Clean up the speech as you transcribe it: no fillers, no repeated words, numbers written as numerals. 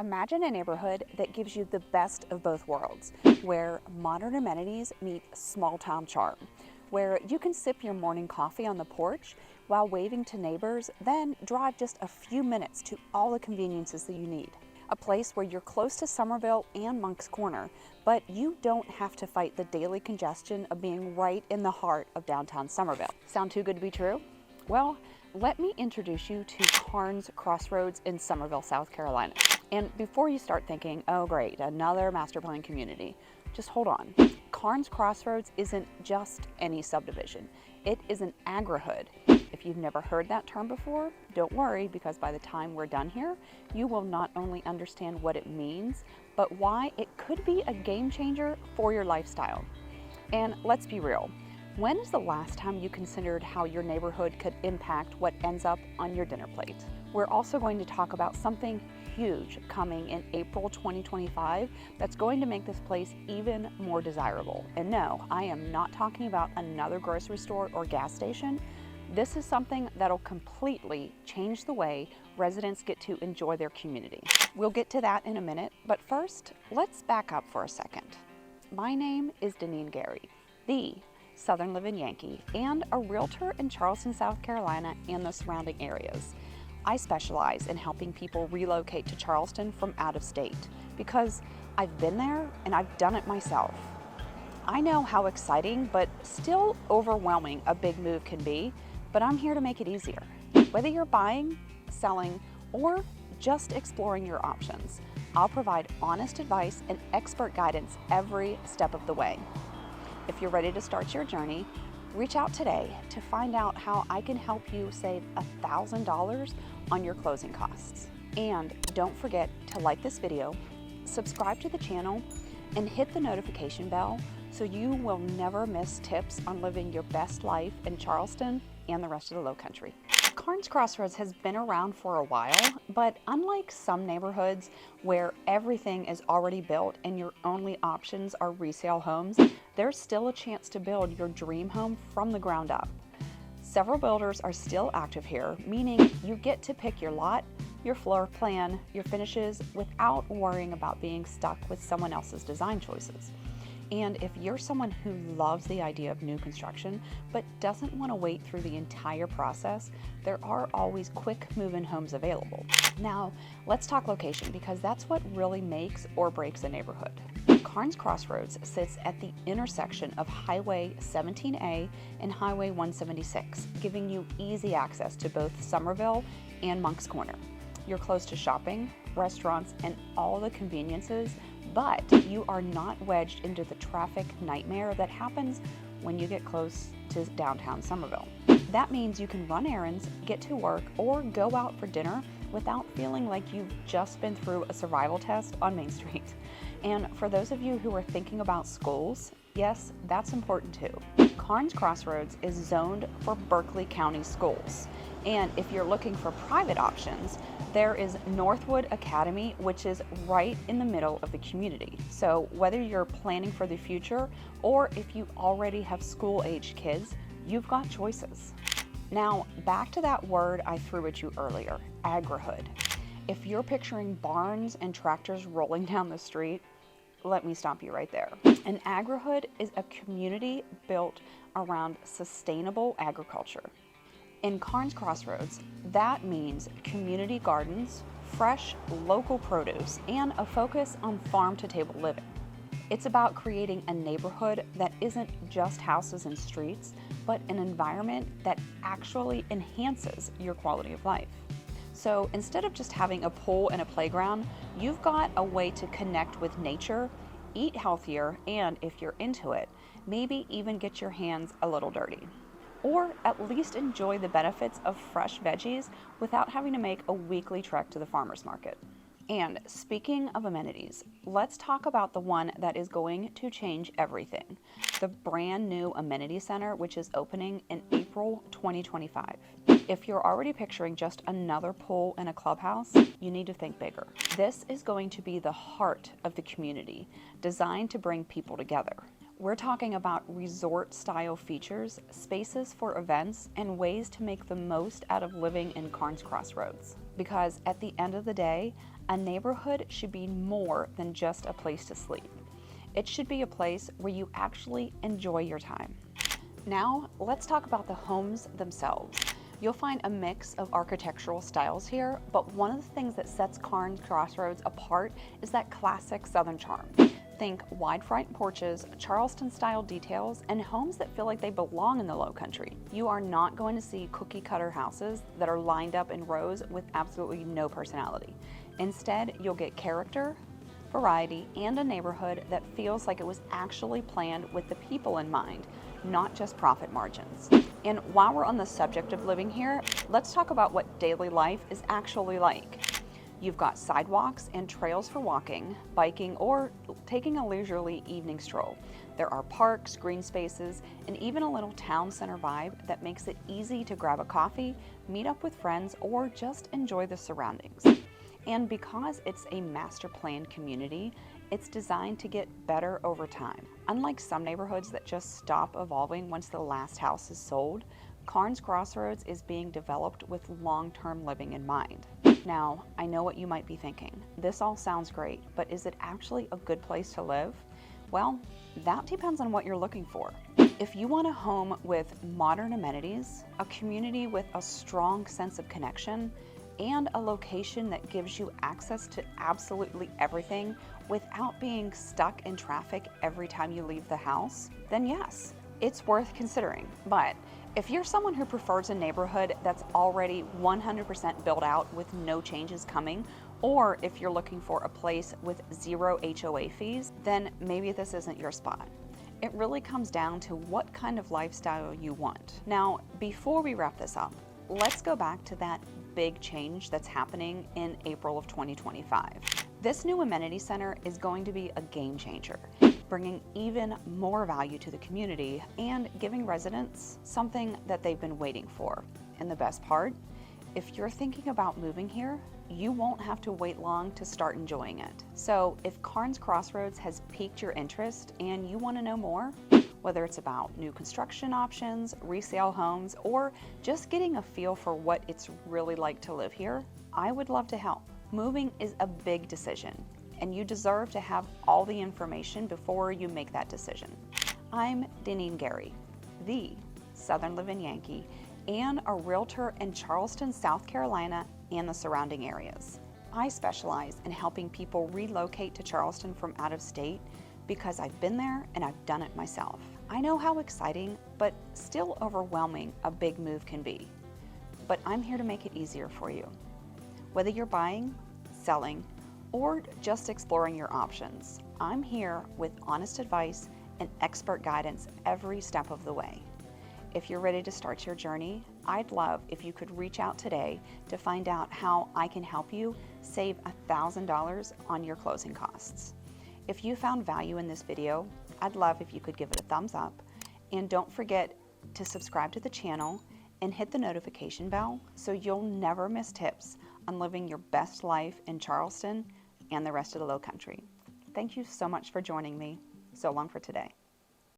Imagine a neighborhood that gives you the best of both worlds, where modern amenities meet small-town charm, where you can sip your morning coffee on the porch while waving to neighbors, then drive just a few minutes to all the conveniences that you need. A place where you're close to Summerville and Moncks Corner, but you don't have to fight the daily congestion of being right in the heart of downtown Summerville. Sound too good to be true? Well, let me introduce you to Carnes Crossroads in Summerville, South Carolina. And before you start thinking, oh great, another master plan community, just hold on. Carnes Crossroads isn't just any subdivision. It is an Agrihood. If you've never heard that term before, don't worry, because by the time we're done here, you will not only understand what it means, but why it could be a game changer for your lifestyle. And let's be real. When is the last time you considered how your neighborhood could impact what ends up on your dinner plate? We're also going to talk about something huge coming in April 2025 that's going to make this place even more desirable. And no, I am not talking about another grocery store or gas station. This is something that'll completely change the way residents get to enjoy their community. We'll get to that in a minute, but first, let's back up for a second. My name is Deneene Guerry, the Southern Living Yankee, and a realtor in Charleston, South Carolina and the surrounding areas. I specialize in helping people relocate to Charleston from out of state because I've been there and I've done it myself. I know how exciting but still overwhelming a big move can be, but I'm here to make it easier. Whether you're buying, selling, or just exploring your options, I'll provide honest advice and expert guidance every step of the way. If you're ready to start your journey, reach out today to find out how I can help you save $1,000 on your closing costs. And don't forget to like this video, subscribe to the channel, and hit the notification bell so you will never miss tips on living your best life in Charleston and the rest of the Lowcountry. Carnes Crossroads has been around for a while, but unlike some neighborhoods where everything is already built and your only options are resale homes, there's still a chance to build your dream home from the ground up. Several builders are still active here, meaning you get to pick your lot, your floor plan, your finishes without worrying about being stuck with someone else's design choices. And if you're someone who loves the idea of new construction but doesn't want to wait through the entire process, there are always quick move-in homes available. Now, let's talk location, because that's what really makes or breaks a neighborhood. Carnes Crossroads sits at the intersection of Highway 17A and Highway 176, giving you easy access to both Summerville and Moncks Corner. You're close to shopping, restaurants, and all the conveniences, but you are not wedged into the traffic nightmare that happens when you get close to downtown Summerville. That means you can run errands, get to work, or go out for dinner without feeling like you've just been through a survival test on Main Street. And for those of you who are thinking about schools, yes, that's important too. Carnes Crossroads is zoned for Berkeley County schools. And if you're looking for private options, there is Northwood Academy, which is right in the middle of the community. So whether you're planning for the future or if you already have school-aged kids, you've got choices. Now, back to that word I threw at you earlier, Agrihood. If you're picturing barns and tractors rolling down the street, let me stop you right there. An Agrihood is a community built around sustainable agriculture. In Carnes Crossroads, that means community gardens, fresh local produce, and a focus on farm-to-table living. It's about creating a neighborhood that isn't just houses and streets, but an environment that actually enhances your quality of life. So instead of just having a pool and a playground, you've got a way to connect with nature, eat healthier, and if you're into it, maybe even get your hands a little dirty. Or at least enjoy the benefits of fresh veggies without having to make a weekly trek to the farmer's market. And speaking of amenities, let's talk about the one that is going to change everything, the brand new Amenity Center, which is opening in April 2025. If you're already picturing just another pool and a clubhouse, you need to think bigger. This is going to be the heart of the community, designed to bring people together. We're talking about resort-style features, spaces for events, and ways to make the most out of living in Carnes Crossroads. because at the end of the day, a neighborhood should be more than just a place to sleep. It should be a place where you actually enjoy your time. Now, let's talk about the homes themselves. You'll find a mix of architectural styles here, but one of the things that sets Carnes Crossroads apart is that classic Southern charm. Think wide front porches, Charleston-style details, and homes that feel like they belong in the Low Country. You are not going to see cookie-cutter houses that are lined up in rows with absolutely no personality. Instead, you'll get character, variety, and a neighborhood that feels like it was actually planned with the people in mind, not just profit margins. And while we're on the subject of living here, let's talk about what daily life is actually like. You've got sidewalks and trails for walking, biking, or taking a leisurely evening stroll. There are parks, green spaces, and even a little town center vibe that makes it easy to grab a coffee, meet up with friends, or just enjoy the surroundings. And because it's a master planned community, it's designed to get better over time. Unlike some neighborhoods that just stop evolving once the last house is sold, Carnes Crossroads is being developed with long-term living in mind. Now, I know what you might be thinking. This all sounds great, but is it actually a good place to live? Well, that depends on what you're looking for. If you want a home with modern amenities, a community with a strong sense of connection, and a location that gives you access to absolutely everything without being stuck in traffic every time you leave the house, then yes, it's worth considering. But if you're someone who prefers a neighborhood that's already 100% built out with no changes coming, or if you're looking for a place with zero HOA fees, then maybe this isn't your spot. It really comes down to what kind of lifestyle you want. Now, before we wrap this up, let's go back to that big change that's happening in April of 2025. This new Amenity Center is going to be a game changer, bringing even more value to the community and giving residents something that they've been waiting for. And the best part, if you're thinking about moving here, you won't have to wait long to start enjoying it. So if Carnes Crossroads has piqued your interest and you want to know more, whether it's about new construction options, resale homes, or just getting a feel for what it's really like to live here, I would love to help. Moving is a big decision, and you deserve to have all the information before you make that decision. I'm Deneene Guerry, the Southern Living Yankee, and a realtor in Charleston, South Carolina, and the surrounding areas. I specialize in helping people relocate to Charleston from out of state because I've been there and I've done it myself. I know how exciting, but still overwhelming a big move can be. But I'm here to make it easier for you. Whether you're buying, selling, or just exploring your options, I'm here with honest advice and expert guidance every step of the way. If you're ready to start your journey, I'd love if you could reach out today to find out how I can help you save $1,000 on your closing costs. If you found value in this video, I'd love if you could give it a thumbs up, and don't forget to subscribe to the channel and hit the notification bell so you'll never miss tips on living your best life in Charleston and the rest of the Low Country. Thank you so much for joining me. So long for today.